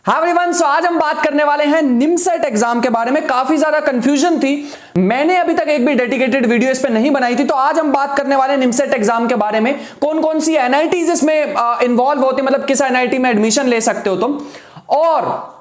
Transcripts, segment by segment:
हाँ एवरीवन, सो आज हम बात करने वाले हैं निमसेट एग्जाम के बारे में। काफी ज्यादा कंफ्यूजन थी, मैंने अभी तक एक भी डेडिकेटेड वीडियो इस पे नहीं बनाई थी, तो आज हम बात करने वाले हैं निमसेट एग्जाम के बारे में। कौन कौन सी एनआईटीज इसमें इन्वॉल्व होती है, मतलब किस एनआईटी में एडमिशन ले सकते हो तुम, और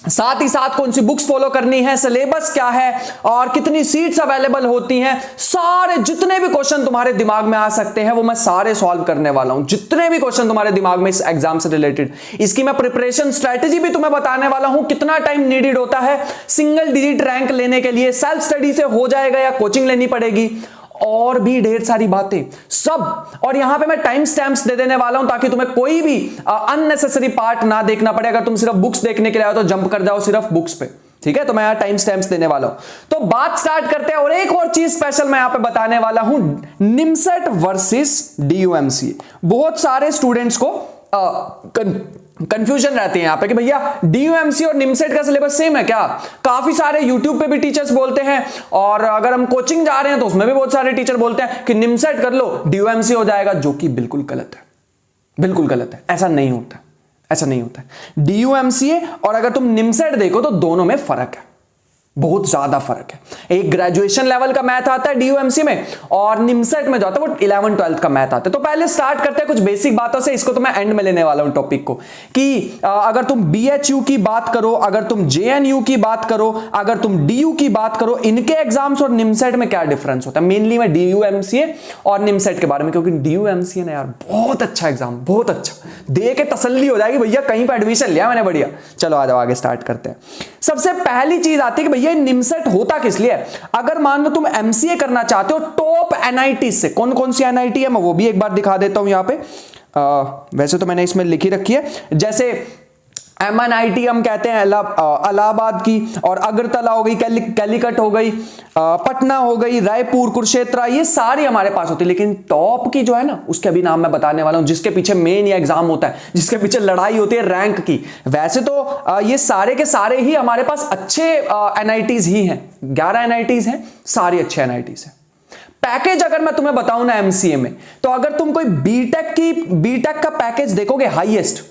साथ ही साथ कौन सी बुक्स फॉलो करनी है, सिलेबस क्या है और कितनी सीट्स अवेलेबल होती हैं। सारे जितने भी क्वेश्चन तुम्हारे दिमाग में आ सकते हैं वो मैं सारे सॉल्व करने वाला हूं। जितने भी क्वेश्चन तुम्हारे दिमाग में इस एग्जाम से रिलेटेड, इसकी मैं प्रिपरेशन स्ट्रेटेजी भी तुम्हें बताने वाला हूं। कितना टाइम नीडेड होता है सिंगल डिजिट रैंक लेने के लिए, सेल्फ स्टडी से हो जाएगा या कोचिंग लेनी पड़ेगी, और भी ढेर सारी बातें सब। और यहां पे मैं टाइम स्टैम्प्स दे देने वाला हूं ताकि तुम्हें कोई भी अननेसेसरी पार्ट ना देखना पड़े। अगर तुम सिर्फ बुक्स देखने के लिए आओ तो जंप कर जाओ सिर्फ बुक्स पे, ठीक है। तो मैं यहां टाइम स्टैम्प्स देने वाला हूं, तो बात स्टार्ट करते हैं। और एक और चीज स्पेशल मैं यहां पे बताने वाला हूं, निमसेट वर्सेस डीयूएमसीए। बहुत सारे स्टूडेंट्स को कंफ्यूजन रहती है यहां पे कि भैया डीयूएमसी और निमसेट का सिलेबस सेम है क्या। काफी सारे यूट्यूब पे भी टीचर्स बोलते हैं, और अगर हम कोचिंग जा रहे हैं तो उसमें भी बहुत सारे टीचर बोलते हैं कि निमसेट कर लो डीयूएमसी हो जाएगा, जो कि बिल्कुल गलत है, बिल्कुल गलत है। ऐसा नहीं होता, ऐसा नहीं होता है। डीयूएमसीए और अगर तुम निमसेट देखो तो दोनों में फर्क है, बहुत ज्यादा फर्क है। एक ग्रेजुएशन लेवल का मैथ आता है डीयूएमसी में, और निमसेट में जो आता है वो 11-12 का मैथ आता है। तो पहले स्टार्ट करते हैं कुछ बेसिक बातों से, इसको तो मैं एंड में लेने वाला हूं टॉपिक को, कि अगर तुम बीएचयू की बात करो, अगर तुम जेएनयू की बात करो, अगर तुम डीयू की बात करो, इनके एग्जाम्स और निमसेट में क्या डिफरेंस होता है। मेनली मैं डीयूएमसीए और निमसेट के बारे में, क्योंकि डीयूएमसीए ना यार बहुत अच्छा एग्जाम, बहुत अच्छा, दे के तसल्ली हो जाएगी भैया कहीं पर एडमिशन लिया मैंने, बढ़िया। चलो आ जाओ आगे स्टार्ट करते हैं। सबसे पहली चीज आती है कि भैया निमसेट होता किस लिए। अगर मान लो तुम एमसीए करना चाहते हो टॉप एनआईटी से, कौन कौन सी एनआईटी है मैं वो भी एक बार दिखा देता हूं यहां पे। वैसे तो मैंने इसमें लिखी रखी है, जैसे एमएनआईटी हम कहते हैं इलाहाबाद की, और अगरतला हो गई, कैलीकट हो गई, पटना हो गई, रायपुर, कुरुक्षेत्र, ये सारी हमारे पास होती है। लेकिन टॉप की जो है ना, उसके अभी नाम मैं बताने वाला हूं, जिसके पीछे मेन ये एग्जाम होता है, जिसके पीछे लड़ाई होती है रैंक की। वैसे तो ये सारे के सारे ही हमारे पास अच्छे एनआईटीज ही हैं, 11 एनआईटीज हैं, सारी अच्छे एनआईटीज हैं। पैकेज अगर मैं तुम्हें बताऊं ना एमसीए में, तो अगर तुम कोई बीटेक का पैकेज देखोगे हाईएस्ट,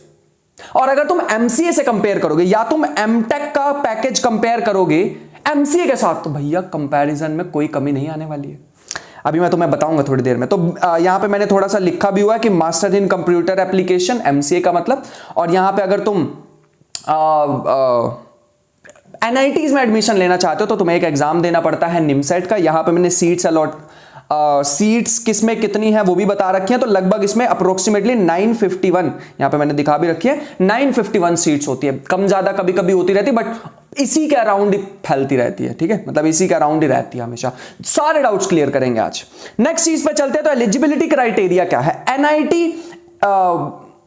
और अगर तुम एमसीए से कंपेयर करोगे या तुम एमटेक का पैकेज कंपेयर करोगे एमसीए के साथ, तो भैया कंपैरिजन में कोई कमी नहीं आने वाली है। अभी मैं तुम्हें बताऊंगा थोड़ी देर में। तो यहां पे मैंने थोड़ा सा लिखा भी हुआ है कि master in computer application MCA का मतलब, और यहां पे अगर तुम एनआईटीज में एडमिशन लेना चाहते हो तो तुम्हें एक एग्जाम देना पड़ता है निमसेट का। यहां पे मैंने सीट्स किसमें कितनी है वो भी बता रखी है, तो लगभग इसमें अप्रोक्सीमेटली 951, यहां पे मैंने दिखा भी रखी है, 951 सीट्स होती है। कम ज्यादा कभी कभी होती रहती है, बट इसी के अराउंड ही फैलती रहती है, ठीक है, मतलब इसी के अराउंड ही रहती है हमेशा। सारे डाउट्स क्लियर करेंगे आज। नेक्स्ट चीज पे चलते हैं, तो एलिजिबिलिटी क्राइटेरिया क्या है।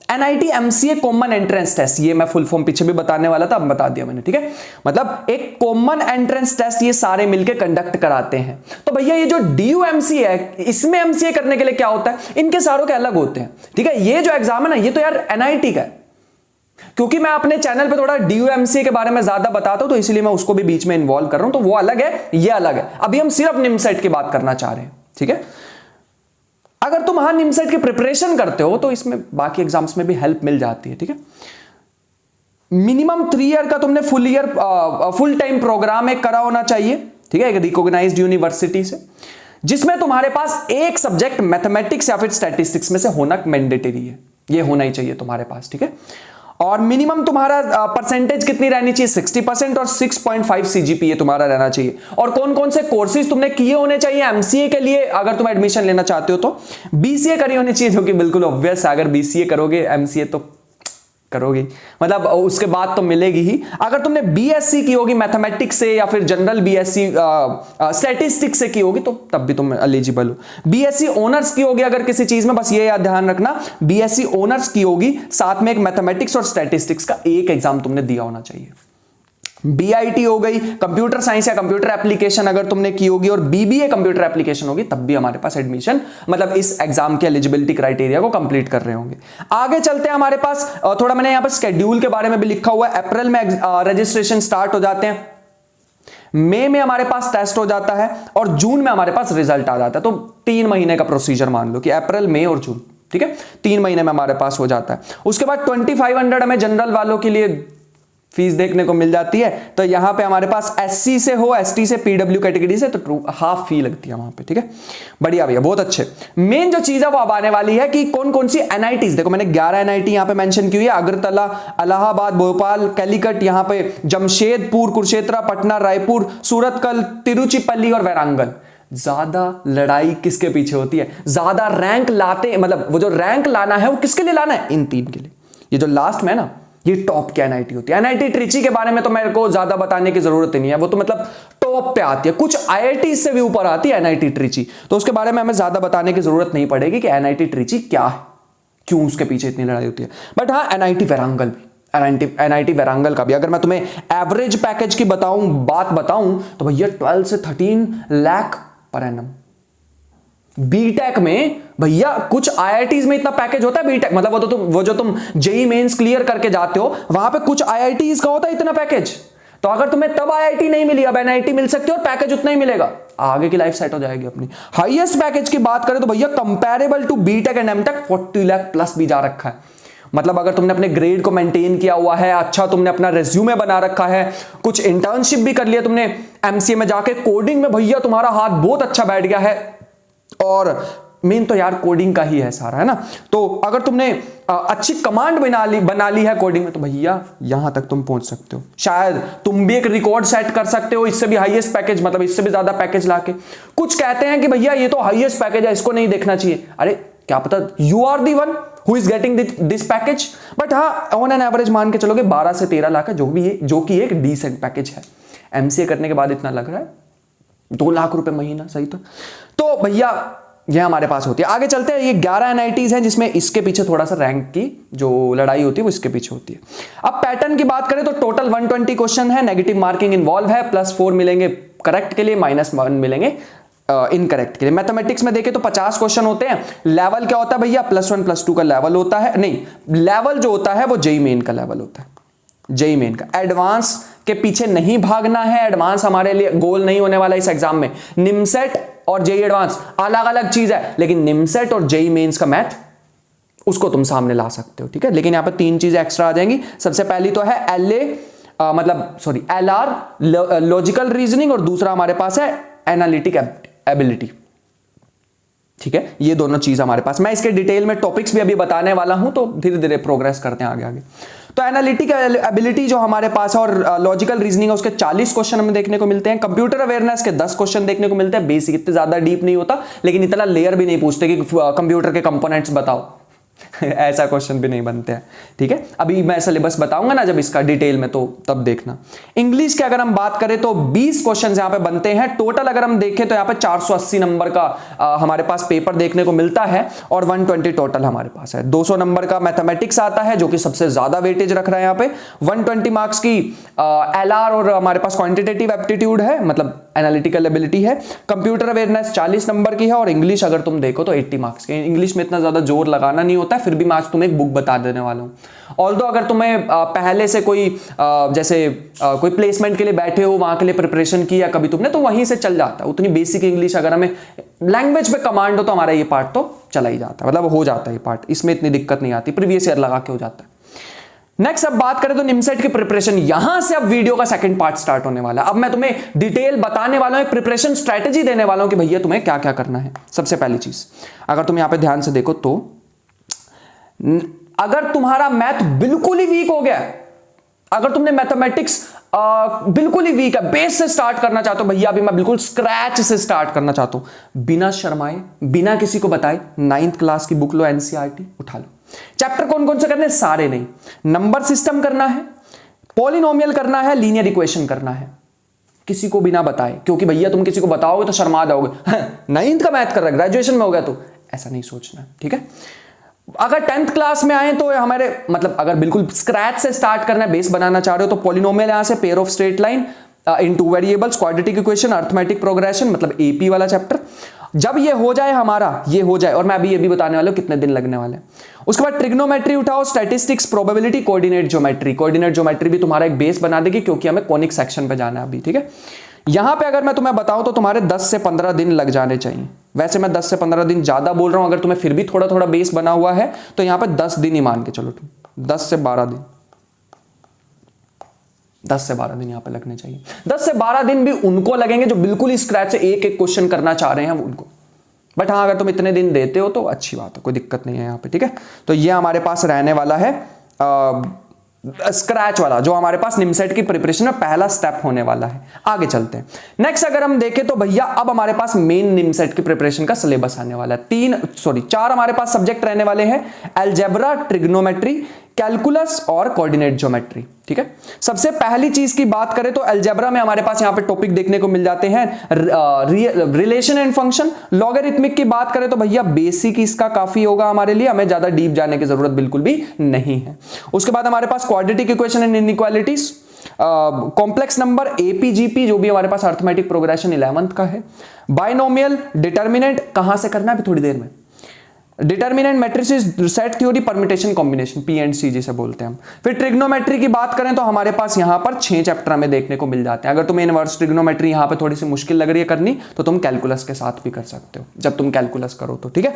NIT MCA common entrance test, ये मैं फुल फॉर्म पीछे भी बताने वाला था, अब बता दिया मैंने, ठीक है। मतलब एक कॉमन एंट्रेंस टेस्ट ये सारे मिलकर कंडक्ट कराते हैं। तो भैया ये जो डीयूएमसी है, इसमें एमसीए करने के लिए क्या होता है, इनके सारों के अलग होते हैं, ठीक है। ये जो एग्जाम है ना, ये तो यार एनआईटी का है, क्योंकि मैं अपने चैनल पे थोड़ा डीयूएमसीए के बारे में ज्यादा बताता हूं, तो इसलिए मैं उसको भी बीच में इन्वॉल्व कर रहा हूं। तो वो अलग है, ये अलग है। अभी हम सिर्फ निमसेट की बात करना चाह रहे हैं, ठीक है। अगर तुम निमसेट की प्रिपरेशन करते हो तो इसमें बाकी एग्जाम्स में भी हेल्प मिल जाती है, ठीक है। मिनिमम 3 ईयर का तुमने फुल टाइम प्रोग्राम एक करा होना चाहिए, ठीक है, एक रिकॉग्नाइज्ड यूनिवर्सिटी से, जिसमें तुम्हारे पास एक सब्जेक्ट मैथमेटिक्स या फिर स्टैटिस्टिक्स में से होना मैंडेटरी है, ये होना ही चाहिए तुम्हारे पास, ठीक है। और मिनिमम तुम्हारा परसेंटेज कितनी रहनी चाहिए, 60% और 6.5 सीजीपीए तुम्हारा रहना चाहिए। और कौन कौन से कोर्सेज तुमने किए होने चाहिए एमसीए के लिए, अगर तुम एडमिशन लेना चाहते हो तो बीसीए करी होनी चाहिए, जो कि बिल्कुल ऑब्वियस है। अगर बीसीए करोगे एमसीए तो करोगे, मतलब उसके बाद तो मिलेगी ही। अगर तुमने बीएससी की होगी मैथमेटिक्स से, या फिर जनरल बीएससी स्टैटिस्टिक्स से की होगी, तो तब भी तुम एलिजिबल हो। बीएससी ऑनर्स की होगी अगर किसी चीज में, बस ये याद ध्यान रखना, बीएससी ऑनर्स की होगी, साथ में एक मैथमेटिक्स और स्टैटिस्टिक्स का एक एग्जाम तुमने दिया होना चाहिए। बीआईटी हो गई, कंप्यूटर साइंस या कंप्यूटर एप्लीकेशन अगर तुमने की होगी, और बीबीए कंप्यूटर एप्लीकेशन होगी, तब भी हमारे पास एडमिशन, मतलब इस एग्जाम के एलिजिबिलिटी क्राइटेरिया को कंप्लीट कर रहे होंगे। आगे चलते हैं, हमारे पास थोड़ा मैंने यहां पर स्केड्यूल के बारे में भी लिखा हुआ है। अप्रैल में रजिस्ट्रेशन स्टार्ट हो जाते हैं, मई में हमारे पास टेस्ट हो जाता है, और जून में हमारे पास रिजल्ट आ जाता है। तो 3 महीने का प्रोसीजर मान लो कि अप्रैल, मई और जून, ठीक है, 3 महीने में हमारे पास हो जाता है। उसके बाद 2500 हमें जनरल वालों के लिए फीस देखने को मिल जाती है। तो यहां पे हमारे पास SC से हो, ST से, PW कैटेगरी से तो हाफ फी लगती है वहां पे, ठीक है। बढ़िया भैया, बहुत अच्छे। मेन जो चीज है वो अब आने वाली है कि कौन कौन सी NITs, देखो मैंने 11 NIT यहां पे मेंशन की हुई है, अगरतला, इलाहाबाद, भोपाल, कैलीकट, यहां पे जमशेदपुर, कुरुक्षेत्र, पटना, रायपुर, सूरतकल, तिरुचिपल्ली और वैरांगल। ज्यादा लड़ाई किसके पीछे होती है, ज्यादा रैंक लाते, मतलब वो जो रैंक लाना है वो किसके लिए लाना है, इन 3 के लिए। ये जो लास्ट में ना, ये टॉप की NIT होती है। NIT ट्रिची के बारे में तो मेरे को ज्यादा बताने की जरूरत ही नहीं है, वो तो मतलब टॉप पे आती है, कुछ IIT से भी ऊपर आती है NIT ट्रिची, तो उसके बारे में हमें ज्यादा बताने की जरूरत नहीं पड़ेगी कि NIT ट्रिची क्या है, क्यों उसके पीछे इतनी लड़ाई होती है। बट हाँ, NIT वैरांगल भी, NIT वैरांगल का भी अगर मैं तुम्हें एवरेज पैकेज की बात बताऊं तो भैया 12 से 13 लाख पर एनम। बीटेक में भैया कुछ IITs में इतना पैकेज होता है, बीटेक मतलब वो जो तुम जेई मेंस क्लियर करके जाते हो, वहां पे कुछ IITs का होता है इतना पैकेज। तो अगर तुम्हें तब IIT नहीं मिली, अब NIT मिल सकती है और पैकेज उतना ही मिलेगा, आगे की लाइफ सेट हो जाएगी अपनी। हाईएस्ट पैकेज की बात करें तो भैया comparable to BTech and MTech 40 lakh plus भी जा रखा है। मतलब अगर तुमने अपने ग्रेड को मेंटेन किया हुआ है, अच्छा तुमने अपना रेज्यूमे बना रखा है, कुछ इंटर्नशिप भी कर लिया तुमने MCA में जाके, कोडिंग में भैया तुम्हारा हाथ बहुत अच्छा बैठ गया है, और मेन तो यार कोडिंग का ही है सारा, है ना। तो अगर तुमने अच्छी कमांड बना ली है कोडिंग में, तो भैया यहां तक तुम पहुंच सकते हो। शायद तुम भी एक रिकॉर्ड सेट कर सकते हो, इससे भी हाईएस्ट पैकेज, मतलब इससे भी ज्यादा पैकेज लाके। कुछ कहते हैं कि भैया ये तो हाईएस्ट पैकेज है, इसको नहीं देखना चाहिए। अरे क्या पता you are the one who is getting this package. But हाँ, ऑन एन एवरेज मान के चलोगे 12 से 13 लाख है, जो कि एक डिसेंट पैकेज है। MCA करने के बाद इतना लग रहा है 2 लाख रुपए महीना, सही तो भैया ये हमारे पास होती है। आगे चलते हैं, ये 11 NITs हैं जिसमें इसके पीछे थोड़ा सा रैंक की जो लड़ाई होती है वो इसके पीछे होती है। अब पैटर्न की बात करें तो टोटल 120 क्वेश्चन है, नेगेटिव मार्किंग इन्वॉल्व है, +4 मिलेंगे करेक्ट के लिए, -1 मिलेंगे इनकरेक्ट के लिए। मैथमेटिक्स में देखें तो 50 क्वेश्चन होते हैं। लेवल क्या होता है भैया, +1 +2 का लेवल होता है, नहीं लेवल जो होता है वो जेई मेन का लेवल होता है, जेई मेन का। एडवांस के पीछे नहीं भागना है, एडवांस हमारे लिए गोल नहीं होने वाला इस एग्जाम में। निमसेट और जेई एडवांस अलग अलग चीज है, लेकिन निमसेट और जेई मेंस का मैथ उसको तुम सामने ला सकते हो, ठीक है। लेकिन यहां पर 3 चीजें एक्स्ट्रा आ जाएंगी। सबसे पहली तो है LR लॉजिकल रीजनिंग, और दूसरा हमारे पास है एनालिटिक एबिलिटी, ठीक है। ये दोनों चीज हमारे पास, मैं इसके डिटेल में टॉपिक्स भी अभी बताने वाला हूं, तो धीरे धीरे प्रोग्रेस करते हैं आगे। तो एनालिटिक एबिलिटी जो हमारे पास है और लॉजिकल रीजनिंग है, उसके 40 क्वेश्चन हमें देखने को मिलते हैं। कंप्यूटर अवेयरनेस के 10 क्वेश्चन देखने को मिलते हैं। बेसिक इतने ज्यादा डीप नहीं होता, लेकिन इतना लेयर भी नहीं पूछते कि कंप्यूटर के कंपोनेंट्स बताओ ऐसा क्वेश्चन भी नहीं बनते हैं, ठीक है। अभी मैं सिलेबस बताऊंगा ना जब इसका डिटेल में, तो तब देखना। इंग्लिश की अगर हम बात करें तो 20 क्वेश्चन यहां पे बनते हैं टोटल। अगर हम देखें तो यहां पे 480 नंबर का हमारे पास पेपर देखने को मिलता है, और 120 टोटल हमारे पास है। 200 नंबर का मैथमेटिक्स आता है जो कि सबसे ज्यादा वेटेज रख रहा है यहाँ पे। 120 मार्क्स की LR और हमारे पास क्वांटिटेटिव एप्टीट्यूड है, मतलब एनालिटिकल एबिलिटी है। कंप्यूटर अवेयरनेस 40 नंबर की है, और इंग्लिश अगर तुम देखो तो 80 मार्क्स की। इंग्लिश में इतना ज्यादा जोर लगाना नहीं होता है, फिर भी मैं आज तुम्हें एक बुक बता देने वाला हूं। ऑल्दो अगर तुम्हें पहले से कोई जैसे कोई प्लेसमेंट के लिए बैठे हो, वहां के लिए प्रिपरेशन किया कभी तुमने, तो वहीं से चल जाता है। उतनी बेसिक इंग्लिश अगर हमें लैंग्वेज पे कमांड हो तो हमारा ये पार्ट तो चला ही जाता है, मतलब हो जाता है ये पार्ट, इसमें इतनी दिक्कत नहीं आती, प्रीवियस ईयर लगा के हो जाता है। नेक्स्ट अब बात करें तो निमसेट की प्रिपरेशन, यहां से अब वीडियो का सेकंड पार्ट स्टार्ट होने वाला है। अब मैं तुम्हें डिटेल बताने वाला हूं, प्रिपरेशन स्ट्रेटेजी देने वाला हूं कि भैया तुम्हें क्या क्या करना है। सबसे पहली चीज, अगर तुम यहां पे ध्यान से देखो तो अगर तुम्हारा मैथ बिल्कुल ही वीक हो गया, अगर तुमने मैथमेटिक्स बिल्कुल ही वीक है, बेस से स्टार्ट करना चाहते हो, भैया अभी मैं बिल्कुल स्क्रैच से स्टार्ट करना चाहता हूं, बिना शर्माए, बिना किसी को बताए 9th क्लास की बुक लो, NCERT उठा लो। चैप्टर कौन कौन से करने, सारे नहीं। नंबर सिस्टम करना है, पॉलिनोमियल करना है, लीनियर इक्वेशन करना है, किसी को बिना बताए, क्योंकि भैया तुम किसी को बताओगे तो शर्मा जाओगे। 9th का मैथ कर रहा है, ग्रेजुएशन में हो गया, तो ऐसा नहीं सोचना, ठीक है। अगर 10th क्लास में आए तो हमारे मतलब अगर बिल्कुल स्क्रैच से स्टार्ट करना है, बेस बनाना चाह रहे हो, तो पॉलिनोमियल यहां से, pair of straight line, into variables, quadratic equation, arithmetic progression, मतलब AP वाला चैप्टर। जब ये हो जाए हमारा, ये हो जाए, और मैं अभी ये भी बताने वाला हूं कितने दिन लगने वाले हैं। उसके बाद ट्रिग्नोमेट्री उठाओ, statistics, probability, coordinate geometry. Coordinate geometry भी तुम्हारा एक बेस बना देगी, क्योंकि हमें कॉनिक सेक्शन पे जाना है अभी, ठीक है। यहां पे अगर मैं तुम्हें बताऊं तो तुम्हारे 10 से 15 दिन लग जाने चाहिए। वैसे मैं 10 से 15 दिन ज्यादा बोल रहा हूं, अगर तुम्हें फिर भी थोड़ा थोड़ा बेस बना हुआ है तो यहां पे 10 दिन ही मान के चलो तुम, 10 से 12 दिन। 10 से 12 दिन यहां पे लगने चाहिए। 10 से 12 दिन भी उनको लगेंगे जो बिल्कुल ही स्क्रैच से एक एक क्वेश्चन करना चाह रहे हैं उनको। बट हाँ, अगर तुम इतने दिन देते हो तो अच्छी बात है, कोई दिक्कत नहीं है यहाँ पे, ठीक है। तो ये हमारे पास रहने वाला है स्क्रैच वाला, जो हमारे पास निमसेट की प्रिपरेशन में पहला स्टेप होने वाला है। आगे चलते हैं। नेक्स्ट अगर हम देखें तो भैया अब हमारे पास मेन निमसेट की प्रिपरेशन का सिलेबस आने वाला है। 4 हमारे पास सब्जेक्ट रहने वाले हैं, अलजेब्रा, ट्रिग्नोमेट्री, कैलकुलस और कोऑर्डिनेट ज्योमेट्री, ठीक है। सबसे पहली चीज की बात करें तो अलजेब्रा में हमारे पास यहां पे टॉपिक देखने को मिल जाते हैं, रिलेशन एंड फंक्शन। लॉगरिथमिक की बात करें तो भैया बेसिक इसका काफी होगा हमारे लिए, हमें ज्यादा डीप जाने की जरूरत बिल्कुल भी नहीं है। उसके बाद हमारे पास quadratic equation and inequalities, complex number, AP GP जो भी हमारे पास अर्थमेटिक प्रोग्रेशन 11th का है, बाइनोमियल, डिटर्मिनेंट कहां से करना है अभी थोड़ी देर में, determinant matrices, set theory, permutation combination, P and C जिसे बोलते हैं हम। फिर ट्रिग्नोमेट्री की बात करें तो हमारे पास यहां पर 6 चैप्टर में देखने को मिल जाते हैं। अगर तुम्हें इनवर्स ट्रिग्नोमेट्री यहां पे थोड़ी सी मुश्किल लग रही है करनी तो तुम कैलकुलस के साथ भी कर सकते हो, जब तुम कैलकुलस करो तो, ठीक है।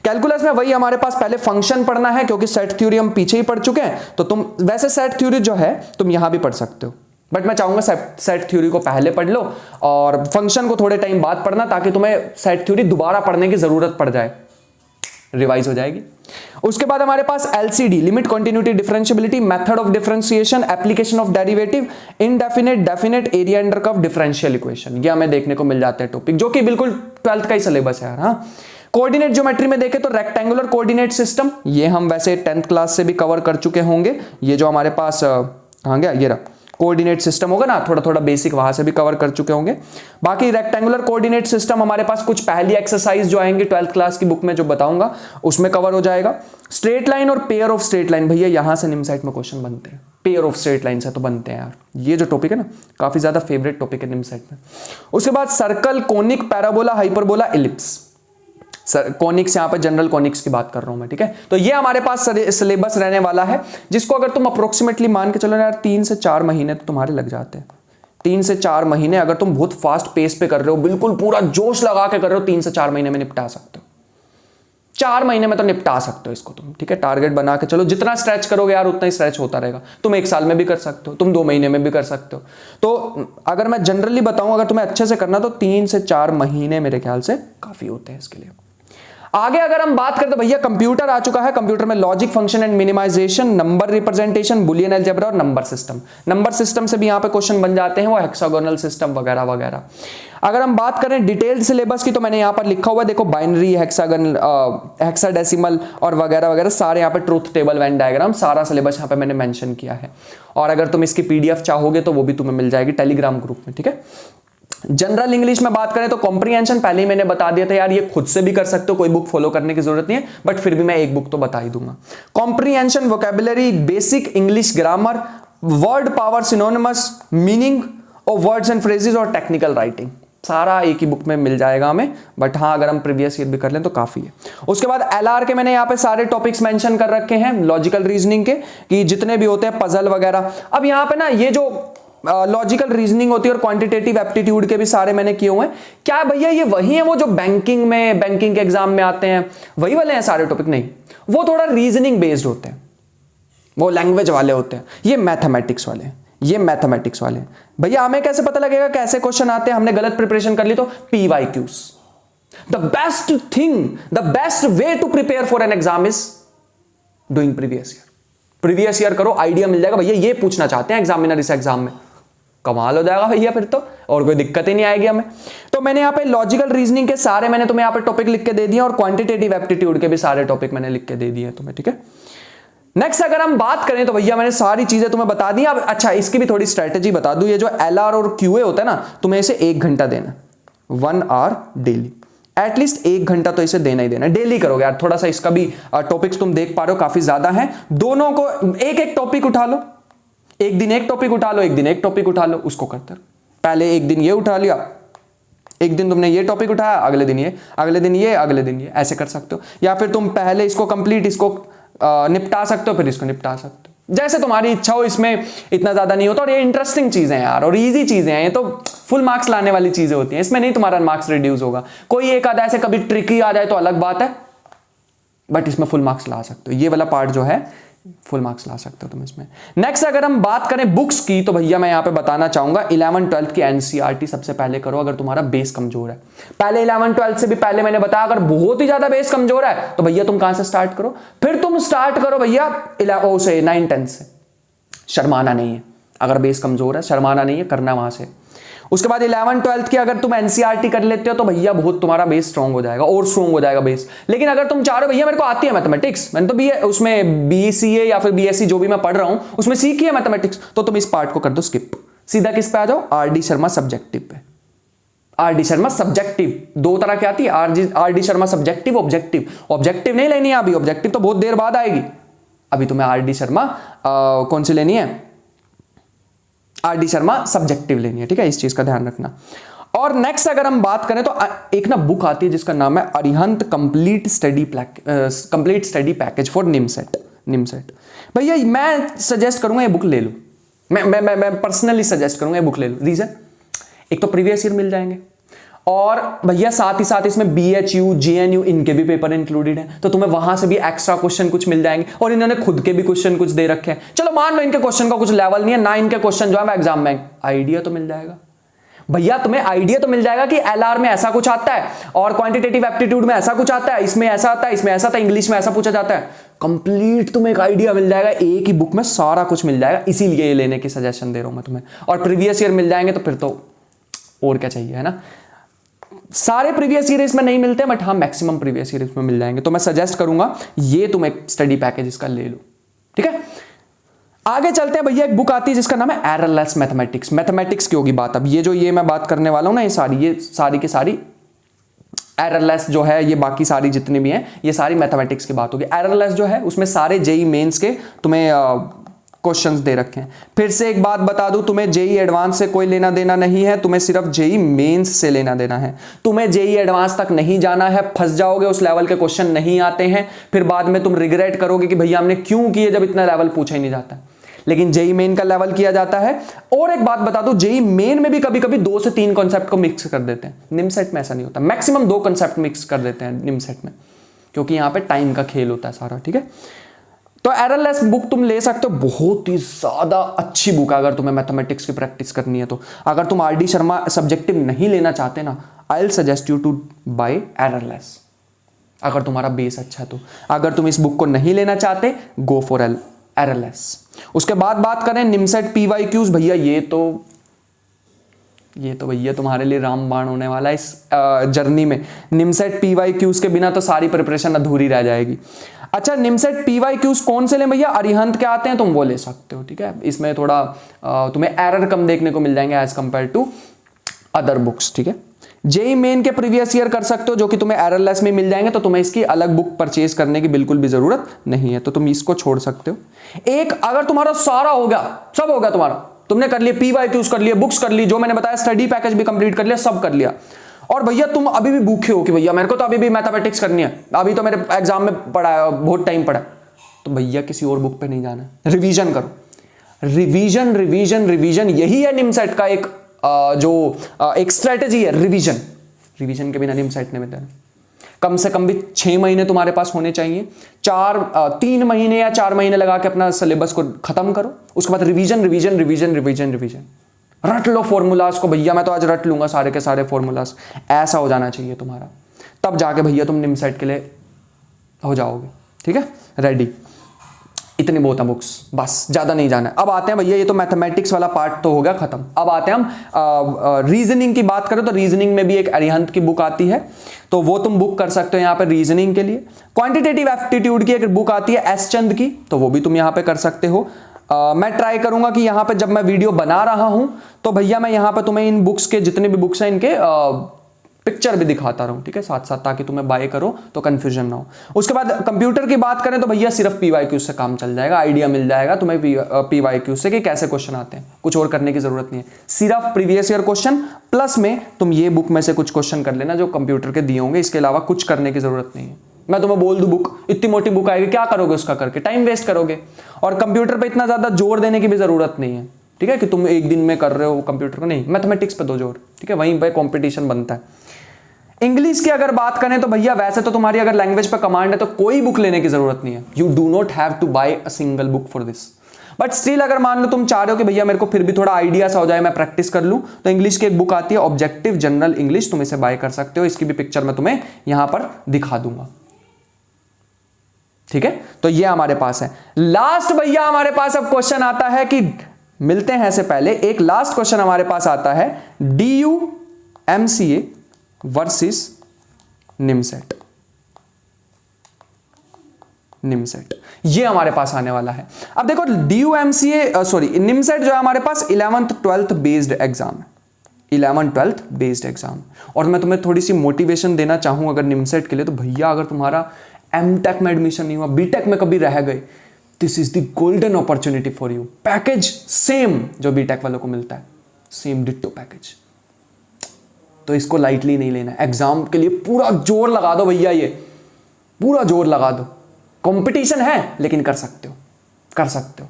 कैलकुलस में वही हमारे पास पहले फंक्शन पढ़ना है, क्योंकि सेट थ्योरी हम पीछे ही पढ़ चुके हैं, तो तुम वैसे सेट थ्योरी जो है तुम यहां भी पढ़ सकते हो, बट मैं चाहूंगा सेट थ्योरी को पहले पढ़ लो और फंक्शन को थोड़े टाइम बाद पढ़ना, ताकि तुम्हें सेट थ्योरी दोबारा पढ़ने की जरूरत पड़ जाए, रिवाइज हो जाएगी। उसके बाद हमारे पास LCD, limit, continuity, differentiability, method of differentiation, application of derivative, indefinite, definite, area under curve, differential equation, ये हमें देखने को मिल जाते हैं टॉपिक, जो कि बिल्कुल 12th का ही सिलेबस है यार। हाँ, कोऑर्डिनेट ज्योमेट्री में देखें तो रेक्टेंगुलर कोऑर्डिनेट सिस्टम, ये हम वैसे 10th क्लास से भी कवर कर चुके होंगे। ये जो हमारे पास कहां गया, ये रहा कोऑर्डिनेट सिस्टम होगा ना, थोड़ा थोड़ा बेसिक वहां से भी कवर कर चुके होंगे। बाकी रेक्टेंगुलर कोऑर्डिनेट सिस्टम हमारे पास कुछ पहली एक्सरसाइज जो आएंगे 12th क्लास की बुक में जो बताऊंगा उसमें कवर हो जाएगा। स्ट्रेट लाइन और पेयर ऑफ स्ट्रेट लाइन, भैया यहां से निमसेट में क्वेश्चन बनते हैं, पेयर ऑफ स्ट्रेट लाइन से तो बनते हैं यार। ये जो टॉपिक है ना काफी ज्यादा फेवरेट टॉपिक है निमसेट में। उसके बाद circle, conic, parabola, hyperbola, ellipse, conics, यहां पर जनरल कॉनिक्स की बात कर रहा हूं मैं, ठीक है। तो ये हमारे पास सिलेबस रहने वाला है, जिसको अगर तुम अप्रोक्सीमेटली मान के चलो यार 3 से 4 महीने तो तुम्हारे लग जाते हैं। 3 से 4 महीने अगर तुम बहुत फास्ट पेस पे कर रहे हो, बिल्कुल पूरा जोश लगा के कर रहे हो, 3 से 4 महीने में निपटा सकते हो। 4 महीने में तो निपटा सकते हो इसको तुम, ठीक है। टारगेट बना के चलो, जितना स्ट्रेच करोगे यार उतना ही स्ट्रेच होता रहेगा। तुम 1 साल में भी कर सकते हो, तुम 2 महीने में भी कर सकते हो। तो अगर मैं जनरली बताऊं, अगर तुम्हें अच्छे से करना तो 3 से 4 महीने मेरे ख्याल से काफी होते हैं इसके लिए। आगे अगर हम बात करते भैया कंप्यूटर आ चुका है। कंप्यूटर में logic, function and minimisation, number representation, boolean algebra और नंबर सिस्टम। नंबर सिस्टम से भी यहां पे क्वेश्चन बन जाते हैं, वो हेक्सागोनल सिस्टम वगैरह वगैरह। अगर हम बात करें डिटेल्ड सिलेबस की तो मैंने यहां पर लिखा हुआ है, देखो बाइनरी, हेक्सागोनल, हेक्साडेसिमल और वगैरह वगैरह सारे यहां पे, ट्रूथ टेबल, वेन डायग्राम, सारा सिलेबस यहां पे मैंने मेंशन किया है। और अगर तुम इसकी पीडीएफ चाहोगे तो वो भी तुम्हें मिल जाएगी टेलीग्राम ग्रुप में, ठीक है। जनरल इंग्लिश में बात करें तो कॉम्प्रिहेंशन पहले ही मैंने बता दिया था यार, ये खुद से भी कर सकते हो, कोई बुक फॉलो करने की जरूरत नहीं है, बट फिर भी मैं एक बुक तो बता ही दूंगा। Comprehension, vocabulary, basic English grammar, word power, synonymous, meaning of words and phrases और टेक्निकल राइटिंग, सारा एक ही बुक में मिल जाएगा हमें। बट हाँ, अगर हम प्रीवियस ईयर भी कर लें तो काफी है। उसके बाद एलआर के मैंने यहाँ पे सारे टॉपिक्स मेंशन कर रखे हैं, लॉजिकल रीजनिंग के, कि जितने भी होते हैं, पजल वगैरह। अब यहाँ पे ना ये जो लॉजिकल रीजनिंग होती है और क्वांटिटेटिव एप्टीट्यूड के भी सारे मैंने किए हुए हैं। क्या भैया ये वही है वो जो बैंकिंग के एग्जाम में आते हैं, वही वाले हैं सारे टॉपिक? नहीं, वो थोड़ा रीजनिंग बेस्ड होते हैं, वो लैंग्वेज वाले होते हैं, ये मैथमेटिक्स वाले हैं, ये मैथमेटिक्स वाले हैं। भैया हमें कैसे पता लगेगा कैसे क्वेश्चन आते हैं? हमने गलत प्रिपरेशन कर ली तो PYQs, the best thing, the best way to prepare for an exam is doing previous year करो, आइडिया मिल जाएगा। भैया ये पूछना चाहते हैं एग्जामिनर इस एग्जाम में, कमाल हो जाएगा भैया फिर तो, और कोई दिक्कत ही नहीं आएगी हमें। तो मैंने यहाँ पे लॉजिकल रीजनिंग के सारे मैंने तुम्हें यहाँ पे टॉपिक लिख के दे दिए, और क्वांटिटेटिव एप्टीट्यूड के भी सारे टॉपिक मैंने लिख के दे दिए तुम्हें, ठीक है। नेक्स्ट अगर हम बात करें तो भैया मैंने सारी चीजें तुम्हें बता दी। अब अच्छा, इसकी भी थोड़ी स्ट्रेटेजी बता दूं, ये जो LR और QA होता है ना, तुम्हें इसे 1 घंटा देना, 1 आवर डेली, एटलीस्ट 1 घंटा तो इसे देना ही देना, डेली करोगे यार। थोड़ा सा इसका भी टॉपिक्स तुम देख पा रहे हो काफी ज्यादा है, दोनों को एक एक टॉपिक उठा लो, एक दिन एक टॉपिक उठा लो, एक दिन एक टॉपिक उठा लो, उसको करते रहो। पहले एक दिन ये उठा लिया, एक दिन तुमने ये टॉपिक उठाया, अगले दिन ये, अगले दिन ये, अगले दिन ये, ऐसे कर सकते हो। या फिर तुम पहले इसको कंप्लीट, इसको निपटा सकते हो, फिर इसको निपटा सकते हो, जैसे तुम्हारी इच्छा हो। इसमें इतना ज्यादा नहीं होता, और ये इंटरेस्टिंग चीजें हैं यार, और इजी चीजें हैं, ये तो फुल मार्क्स लाने वाली चीजें होती हैं, इसमें नहीं तुम्हारा मार्क्स रिड्यूस होगा। कोई एक आधा ऐसे कभी ट्रिकी आ जाए तो अलग बात है, बट इसमें फुल मार्क्स ला सकते हो। ये वाला पार्ट जो है फुल मार्क्स ला सकते हो तुम इसमें। नेक्स्ट अगर हम बात करें बुक्स की, तो भैया मैं यहां पे बताना चाहूंगा 11-12 की एनसीईआरटी सबसे पहले करो अगर तुम्हारा बेस कमजोर है। पहले 11-12 से भी पहले मैंने बताया अगर बहुत ही ज्यादा बेस कमजोर है तो भैया तुम कहां से स्टार्ट करो, फिर तुम स्टार्ट करो भैया 9-10 से। शर्माना नहीं है, अगर बेस कमजोर है शर्माना नहीं है, करना वहां से। उसके बाद 11-12 की अगर तुम एनसीईआरटी कर लेते हो तो भैया बहुत तुम्हारा बेस स्ट्रांग हो जाएगा और स्ट्रांग हो जाएगा बेस। लेकिन अगर तुम चाह रहे हो भैया मेरे को आती है मैथमेटिक्स, मैंने तो भी उसमें बीसीए या फिर बीएससी जो भी मैं पढ़ रहा हूं उसमें सीखी है मैथमेटिक्स, तो तुम इस पार्ट को कर दो स्किप, सीधा किस पे आ जाओ, आरडी शर्मा सब्जेक्टिव पे। आरडी शर्मा सब्जेक्टिव दो तरह की आती है, RD Sharma subjective, objective. Objective नहीं लेनी है अभी, ऑब्जेक्टिव तो बहुत देर बाद आएगी। अभी तुम्हें आरडी शर्मा कौन सी लेनी है, आरडी शर्मा सब्जेक्टिव लेनी है, ठीक है, इस चीज का ध्यान रखना। और नेक्स्ट अगर हम बात करें तो एक ना बुक आती है जिसका नाम है Arihant complete study package for NIMCET. भैया मैं सजेस्ट करूंगा ये बुक ले लो, मैं पर्सनली सजेस्ट करूंगा ये बुक ले लो। रीजन, एक तो प्रीवियस ईयर मिल जाएंगे और भैया साथ ही साथ इसमें बीएचयू जेएनयू इनके भी पेपर इंक्लूडेड है, तो तुम्हें वहां से भी एक्स्ट्रा क्वेश्चन कुछ मिल जाएंगे। और इन्होंने खुद के भी क्वेश्चन कुछ दे रखे हैं, चलो मान लो इनके क्वेश्चन का कुछ लेवल नहीं है ना, इनके क्वेश्चन जो है एग्जाम में आइडिया तो मिल जाएगा भैया, तुम्हें आइडिया तो मिल जाएगा कि एलआर में ऐसा कुछ आता है और क्वांटिटेटिव एप्टीट्यूड में ऐसा कुछ आता है, इसमें ऐसा आता है, इसमें ऐसा आता है, इंग्लिश में ऐसा पूछा जाता है। कंप्लीट तुम्हें एक आइडिया मिल जाएगा, एक ही बुक में सारा कुछ मिल जाएगा, इसीलिए ये लेने की सजेशन दे रहा हूं मैं तुम्हें। और प्रीवियस ईयर मिल जाएंगे तो फिर तो और क्या चाहिए, है ना। सारे प्रीवियस ईयर इसमें नहीं मिलते बट हाँ मैक्सिमम प्रीवियस ईयर इसमें मिल जाएंगे, तो मैं सजेस्ट करूंगा ये तुम एक स्टडी पैकेज इसका ले लो, ठीक है। आगे चलते हैं भैया, एक बुक आती है जिसका नाम है एररलेस मैथमेटिक्स। मैथमेटिक्स की होगी बात, अब ये मैं बात करने वाला हूं ना, ये सारी की सारी एररलेस जो है, ये बाकी सारी जितनी भी हैं ये सारी मैथमेटिक्स की बात होगी। एररलेस जो है उसमें सारे जेई मेंस के तुम्हें क्वेश्चंस दे रखे हैं। फिर से एक बात बता दूं, तुम्हें जेई एडवांस से कोई लेना देना नहीं है, तुम्हें सिर्फ जेई मेंस से लेना देना है। तुम्हें जेई एडवांस तक नहीं जाना है, फंस जाओगे, उस लेवल के क्वेश्चन नहीं आते हैं, फिर बाद में तुम रिग्रेट करोगे कि भैया हमने क्यों किए जब इतना लेवल पूछा ही नहीं जाता। लेकिन जेई मेन का लेवल किया जाता है। और एक बात बता दूं, जेई मेन में भी कभी कभी 2 से 3 कॉन्सेप्ट को मिक्स कर देते हैं, निमसेट में ऐसा नहीं होता, मैक्सिमम 2 कॉन्सेप्ट मिक्स कर देते हैं निमसेट में, क्योंकि यहां पे टाइम का खेल होता है सारा, ठीक है। तो एररलेस बुक तुम ले सकते हो, बहुत ही ज्यादा अच्छी बुक है अगर तुम्हें मैथमेटिक्स की प्रैक्टिस करनी है तो। अगर तुम आरडी शर्मा सब्जेक्टिव नहीं लेना चाहते ना, I will suggest you to buy errorless, अगर तुम्हारा बेस अच्छा है तो। अगर तुम इस बुक को नहीं लेना चाहते, गो फॉर एररलेस। उसके बाद बात करें निमसेट पीवाईक्यूज, भैया ये तो भैया तुम्हारे लिए रामबाण होने वाला है इस जर्नी में। निमसेट पीवाईक्यूज के बिना तो सारी प्रिपरेशन अधूरी रह जाएगी। अच्छा, निमसेट पीवाईक्यूज कौन से लें भैया, अरिहंत के आते हैं, तुम वो ले सकते हो, ठीक है। इसमें थोड़ा तुम्हें एरर कम देखने को मिल जाएंगे as compared to other books, ठीक है। जेई मेन के प्रीवियस ईयर कर सकते हो जो कि तुम्हें एररलेस में मिल जाएंगे, तो तुम्हें इसकी अलग बुक परचेज करने की बिल्कुल भी जरूरत नहीं है, तो तुम इसको छोड़ सकते हो। एक अगर तुम्हारा सारा हो गया, सब हो गया तुम्हारा, तुमने कर लिया पीवाईक्यूज कर लिया, बुक्स कर ली, जो मैंने बताया स्टडी पैकेज भी कंप्लीट कर लिया, सब कर लिया, और भैया तुम अभी भी भूखे हो कि भैया मेरे को तो अभी भी मैथमेटिक्स करनी है, अभी तो मेरे एग्जाम में पढ़ा है, बहुत टाइम पढ़ा है, तो भैया किसी और बुक पे नहीं जाना, रिवीजन करो। रिवीजन रिवीजन रिवीजन, यही है निमसेट का एक एक स्ट्रेटेजी है, रिवीजन के बिना निमसेट नहीं मिलता। कम से कम भी 6 महीने तुम्हारे पास होने चाहिए, 3 महीने या 4 महीने लगा के अपना सिलेबस को खत्म करो, उसके बाद revision revision revision revision revision, रट लो फॉर्मूलाज को, भैया मैं तो आज रट लूंगा सारे के सारे फॉर्मूलाज, ऐसा हो जाना चाहिए तुम्हारा, तब जाके भैया तुम निमसेट के लिए हो जाओगे, ठीक है, रेडी। इतनी बहुत है बुक्स, बस ज्यादा नहीं जाना है। अब आते हैं भैया, ये तो मैथमेटिक्स वाला पार्ट तो हो गया खत्म। अब आते हैं हम रीजनिंग की बात करें तो रीजनिंग में भी एक अरिहंत की बुक आती है, तो वो तुम बुक कर सकते हो यहाँ पे रीजनिंग के लिए। क्वांटिटेटिव एप्टीट्यूड की एक बुक आती है एस चंद की, तो वो भी तुम यहाँ पे कर सकते हो। मैं ट्राई करूंगा कि यहाँ पे जब मैं वीडियो बना रहा हूं तो भैया मैं यहाँ पे तुम्हें इन बुक्स के जितने भी बुक्स हैं इनके पिक्चर भी दिखाता रहूं, ठीक है, साथ साथ, ताकि तुम्हें बाय करो तो कंफ्यूजन ना हो। उसके बाद कंप्यूटर की बात करें तो भैया सिर्फ पीवाईक्यू से काम चल जाएगा, आइडिया मिल जाएगा तुम्हें पीवाईक्यू से कि कैसे क्वेश्चन आते हैं, कुछ और करने की जरूरत नहीं है, सिर्फ प्रीवियस ईयर क्वेश्चन प्लस में तुम ये बुक में से कुछ क्वेश्चन कर लेना जो कंप्यूटर के दिए होंगे, इसके अलावा कुछ करने की जरूरत नहीं है। मैं तुम्हें बोल दूं बुक, इतनी मोटी बुक आएगी, क्या करोगे उसका करके, टाइम वेस्ट करोगे, और कंप्यूटर पे इतना ज्यादा जोर देने की भी जरूरत नहीं है, ठीक है, कि तुम एक दिन में कर रहे हो कंप्यूटर को, नहीं, मैथमेटिक्स पे दो जोर, ठीक है, वहीं पे कंपटीशन बनता है। इंग्लिश की अगर बात करें तो भैया वैसे तो तुम्हारी अगर लैंग्वेज पर कमांड है तो कोई बुक लेने की जरूरत नहीं है, you do not have to buy a single book for this. But still अगर मान लो तुम चाह रहे हो कि भैया मेरे को फिर भी थोड़ा आइडिया सा हो जाए, मैं प्रैक्टिस कर लूं, तो इंग्लिश की एक बुक आती है ऑब्जेक्टिव जनरल इंग्लिश, तुम इसे बाय कर सकते हो। इसकी भी पिक्चर मैं तुम्हें यहां पर दिखा दूंगा, ठीक है। तो ये हमारे पास है। लास्ट भैया हमारे पास अब क्वेश्चन आता है कि मिलते हैं से पहले एक लास्ट क्वेश्चन हमारे पास आता है, DU-MCA वर्सेस निमसेट। निमसेट ये हमारे पास आने वाला है। अब देखो DU-MCA सॉरी निमसेट जो है हमारे पास 11th 12th बेस्ड एग्जाम है, 11th 12th बेस्ड एग्जाम। और मैं तुम्हें थोड़ी सी मोटिवेशन देना चाहूं अगर निमसेट के लिए, तो भैया अगर तुम्हारा M.Tech में एडमिशन नहीं हुआ, B.Tech में कभी रह गए, this is the golden opportunity for you. Package same जो B.Tech वालों को मिलता है, सेम डिट्टो पैकेज, तो इसको लाइटली नहीं लेना। एग्जाम के लिए पूरा जोर लगा दो भैया, ये पूरा जोर लगा दो। कंपटीशन है लेकिन कर सकते हो, कर सकते हो।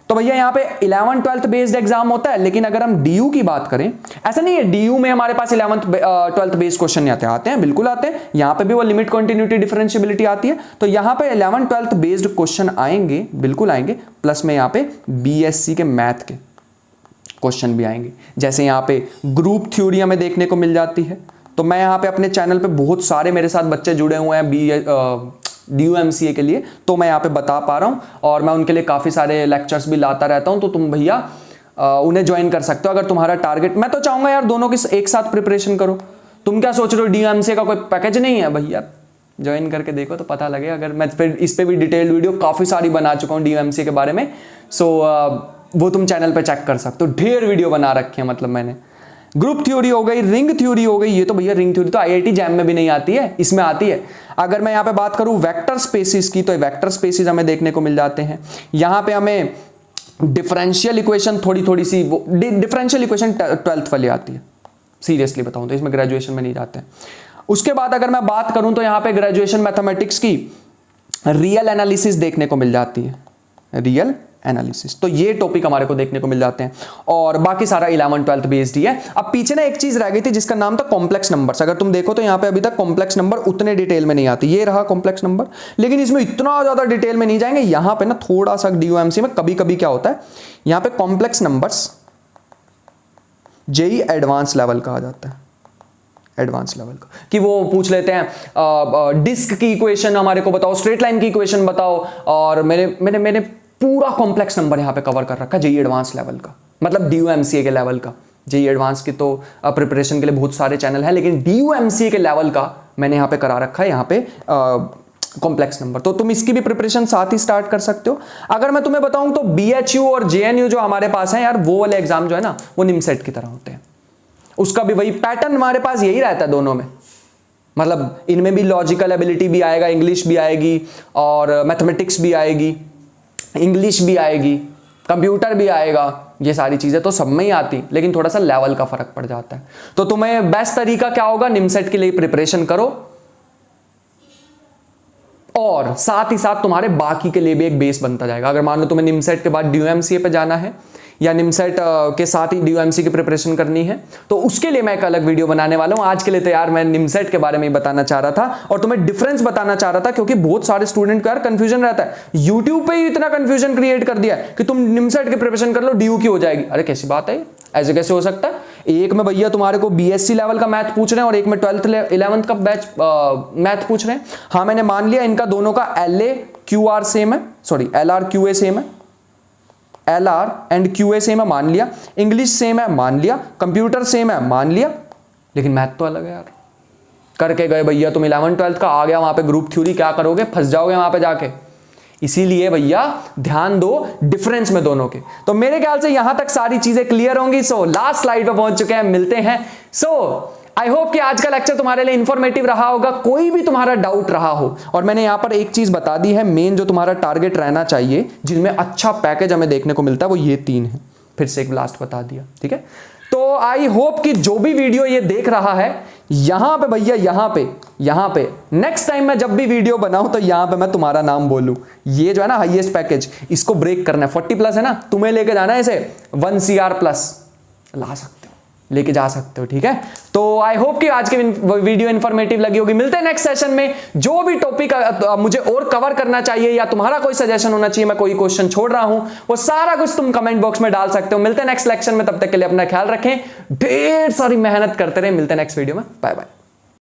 तो भैया यहाँ पे 11th 12th बेस्ड एग्जाम होता है, लेकिन अगर हम DU की बात करें, ऐसा नहीं है DU में हमारे पास 11th 12th बेस्ड क्वेश्चन नहीं आते हैं, बिल्कुल आते हैं। यहाँ पे भी वो लिमिट कंटिन्यूटी डिफरेंशियबिलिटी आती है, तो यहाँ पे 11th 12th बेस्ड क्वेश्चन आएंगे, बिल्कुल आएंगे। प्लस में यहाँ पे BSc के मैथ के क्वेश्चन भी आएंगे, जैसे यहाँ पे ग्रुप थ्योरी हमें देखने को मिल जाती है। तो मैं यहाँ पे अपने चैनल पे बहुत सारे मेरे साथ बच्चे जुड़े हुए हैं DU-MCA के लिए, तो मैं यहाँ पे बता पा रहा हूँ, और मैं उनके लिए काफ़ी सारे लेक्चर्स भी लाता रहता हूँ। तो तुम भैया उन्हें ज्वाइन कर सकते हो अगर तुम्हारा टारगेट। मैं तो चाहूँगा यार दोनों की एक साथ प्रिपरेशन करो। तुम क्या सोच रहे हो DU-MCA का कोई पैकेज नहीं है? भैया ज्वाइन करके देखो तो पता लगे। अगर मैं फिर इस पर भी डिटेल्ड वीडियो काफ़ी सारी बना चुका हूँ DU-MCA के बारे में, सो वो तुम चैनल पर चेक कर सकते हो, ढेर वीडियो बना रखे हैं। मतलब मैंने ग्रुप थ्योरी हो गई, रिंग थ्योरी हो गई, ये तो भैया रिंग थ्योरी तो IIT जैम में भी नहीं आती है, इसमें आती है। अगर मैं यहाँ पे बात करूँ वेक्टर स्पेसिस की, तो वेक्टर स्पेसिस हमें देखने को मिल जाते हैं। यहाँ पे हमें डिफरेंशियल इक्वेशन थोड़ी सी, वो डिफरेंशियल इक्वेशन 12th वाली आती है, सीरियसली बताऊँ तो इसमें ग्रेजुएशन में नहीं जाते हैं। उसके बाद अगर मैं बात करूँ तो यहाँ पे ग्रेजुएशन मैथमेटिक्स की रियल एनालिसिस देखने को मिल जाती है, रियल एनालिसिस। तो ये टॉपिक हमारे को देखने को मिल जाते हैं, और बाकी सारा 11th 12th बेस्ड ही है। अब पीछे ना एक चीज रह गई थी जिसका नाम था कॉम्प्लेक्स नंबर्स। अगर तुम देखो तो यहाँ पे अभी तक कॉम्प्लेक्स नंबर उतने डिटेल में नहीं आती, ये रहा कॉम्प्लेक्स नंबर, लेकिन इसमें इतना ज्यादा डिटेल में नहीं जाएंगे। यहाँ पे ना थोड़ा सा DU-MCA में कभी कभी क्या होता है, यहाँ पे complex numbers JEE advance level कहा जाता है, एडवांस लेवल का, कि वो पूछ लेते हैं डिस्क की इक्वेशन हमारे को बताओ, स्ट्रेट लाइन की इक्वेशन बताओ, और मैंने पूरा कॉम्प्लेक्स नंबर यहाँ पे कवर कर रखा है JEE एडवांस लेवल का, मतलब DU-MCA के लेवल का। JEE एडवांस की तो प्रिपरेशन के लिए बहुत सारे चैनल हैं, लेकिन DU-MCA के लेवल का मैंने यहाँ पे करा रखा है, यहाँ पे कॉम्प्लेक्स नंबर। तो तुम इसकी भी प्रिपरेशन साथ ही स्टार्ट कर सकते हो। अगर मैं तुम्हें बताऊं तो BHU और JNU जो हमारे पास है यार, वो वाले एग्जाम जो है ना, वो निमसेट की तरह होते हैं। उसका भी वही पैटर्न हमारे पास यही रहता है दोनों में, मतलब इनमें भी लॉजिकल एबिलिटी भी आएगा, इंग्लिश भी आएगी, और मैथमेटिक्स भी आएगी, इंग्लिश भी आएगी, कंप्यूटर भी आएगा, ये सारी चीजें तो सब में ही आती, लेकिन थोड़ा सा लेवल का फर्क पड़ जाता है। तो तुम्हें बेस्ट तरीका क्या होगा, निमसेट के लिए प्रिपरेशन करो, और साथ ही साथ तुम्हारे बाकी के लिए भी एक बेस बनता जाएगा। अगर मान लो तुम्हें निमसेट के बाद DU-MCA पे जाना है, या निमसेट के साथ ही DU-MCA की प्रिपरेशन करनी है, तो उसके लिए मैं एक अलग वीडियो बनाने वाला हूं। आज के लिए तो यार मैं निमसेट के बारे में ही बताना चाह रहा था, और तुम्हें डिफरेंस बताना चाह रहा था, क्योंकि बहुत सारे स्टूडेंट को यार कंफ्यूजन रहता है। यूट्यूब पे ही इतना कंफ्यूजन क्रिएट कर दिया कि तुम निमसेट की प्रिपरेशन कर लो, DU की हो जाएगी। अरे कैसी बात है, ऐसे कैसे हो सकता है? एक में भैया तुम्हारे को BSc लेवल का मैथ पूछ रहे हैं, और एक में 12th 11th का बैच मैथ पूछ रहे हैं। हाँ, मैंने मान लिया इनका दोनों का LA-QR सेम है, सॉरी LR-QA सेम है, LR एंड QA सेम है, मान लिया। इंग्लिश सेम है, मान लिया। कंप्यूटर सेम है, मान लिया, लेकिन मैथ तो अलग है यार। करके गए भैया तुम 11th 12th का, आ गया वहां पे ग्रुप थ्योरी, क्या करोगे? फंस जाओगे वहां पे जाके। इसीलिए भैया ध्यान दो डिफरेंस में दोनों के। तो मेरे ख्याल से यहां तक सारी चीजें क्लियर होंगी। सो लास्ट स्लाइड पे पहुंच चुके हैं, मिलते हैं। सो आई होप कि आज का लेक्चर तुम्हारे लिए इंफॉर्मेटिव रहा होगा। कोई भी तुम्हारा डाउट रहा हो, और मैंने यहां पर एक चीज बता दी है, मेन जो तुम्हारा टारगेट रहना चाहिए, जिनमें अच्छा पैकेज हमें देखने को मिलता है, वो ये 3 है। फिर से एक लास्ट बता दिया, ठीक है। तो आई होप कि जो भी वीडियो ये देख रहा है, यहां पे भैया, यहां पे नेक्स्ट टाइम मैं जब भी वीडियो बनाऊं तो यहां पे मैं तुम्हारा नाम बोलूं। ये जो है ना हाईएस्ट पैकेज, इसको ब्रेक करना है। 40+ है ना, तुम्हें लेके जाना है इसे 1 CR+ ला सकते हो। लेके जा सकते हो, ठीक है। तो आई होप कि आज की वीडियो इंफॉर्मेटिव लगी होगी। मिलते हैं नेक्स्ट सेशन में। जो भी टॉपिक मुझे और कवर करना चाहिए या तुम्हारा कोई सजेशन होना चाहिए, मैं कोई क्वेश्चन छोड़ रहा हूं, वो सारा कुछ तुम कमेंट बॉक्स में डाल सकते हो। मिलते हैं नेक्स्ट लेक्चर में, तब तक के लिए अपना ख्याल रखें, ढेर सारी मेहनत करते रहे। मिलते हैं नेक्स्ट वीडियो में, बाय बाय।